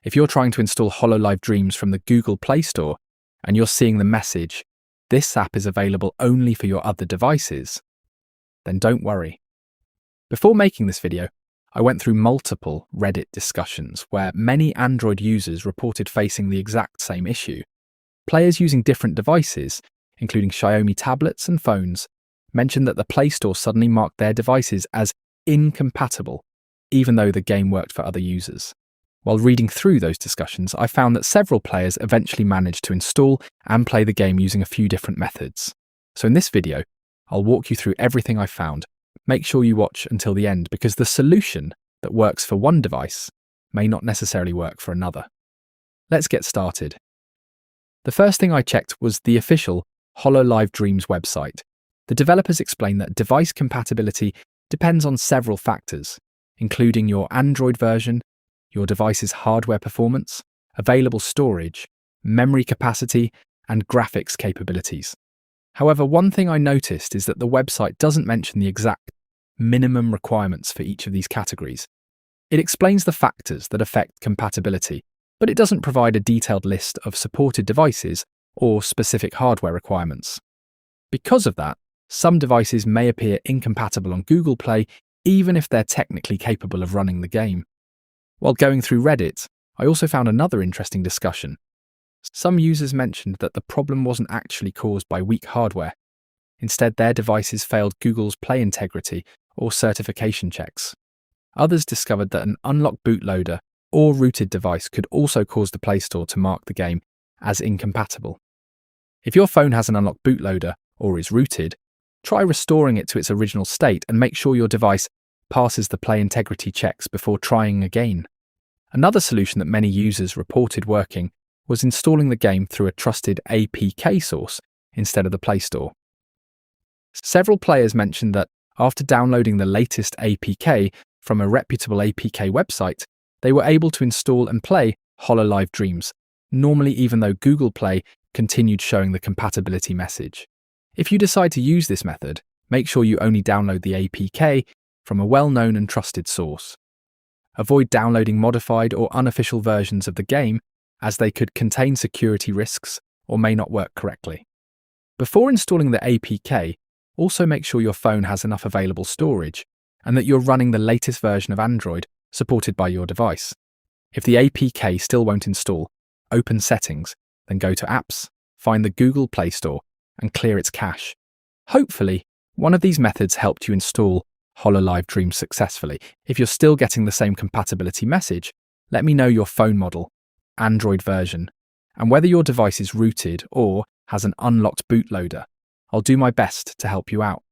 If you're trying to install Hololive Dreams from the Google Play Store and you're seeing the message, "This app is available only for your other devices," then don't worry. Before making this video, I went through multiple Reddit discussions where many Android users reported facing the exact same issue. Players using different devices, including Xiaomi tablets and phones, mentioned that the Play Store suddenly marked their devices as incompatible, even though the game worked for other users. While reading through those discussions, I found that several players eventually managed to install and play the game using a few different methods. So in this video, I'll walk you through everything I found. Make sure you watch until the end because the solution that works for one device may not necessarily work for another. Let's get started. The first thing I checked was the official Hololive Dreams website. The developers explain that device compatibility depends on several factors, including your Android version, your device's hardware performance, available storage, memory capacity, and graphics capabilities. However, one thing I noticed is that the website doesn't mention the exact minimum requirements for each of these categories. It explains the factors that affect compatibility, but it doesn't provide a detailed list of supported devices or specific hardware requirements. Because of that, some devices may appear incompatible on Google Play even if they're technically capable of running the game. While going through Reddit, I also found another interesting discussion. Some users mentioned that the problem wasn't actually caused by weak hardware. Instead, their devices failed Google's Play integrity or certification checks. Others discovered that an unlocked bootloader or rooted device could also cause the Play Store to mark the game as incompatible. If your phone has an unlocked bootloader or is rooted, try restoring it to its original state and make sure your device passes the Play integrity checks before trying again. Another solution that many users reported working was installing the game through a trusted APK source instead of the Play Store. Several players mentioned that after downloading the latest APK from a reputable APK website, they were able to install and play Hololive Dreams, normally even though Google Play continued showing the compatibility message. If you decide to use this method, make sure you only download the APK from a well-known and trusted source. Avoid downloading modified or unofficial versions of the game as they could contain security risks or may not work correctly. Before installing the APK, also make sure your phone has enough available storage and that you're running the latest version of Android supported by your device. If the APK still won't install, open Settings, then go to Apps, find the Google Play Store, and clear its cache. Hopefully, one of these methods helped you install Hololive Dreams successfully. If you're still getting the same compatibility message, let me know your phone model, Android version, and whether your device is rooted or has an unlocked bootloader. I'll do my best to help you out.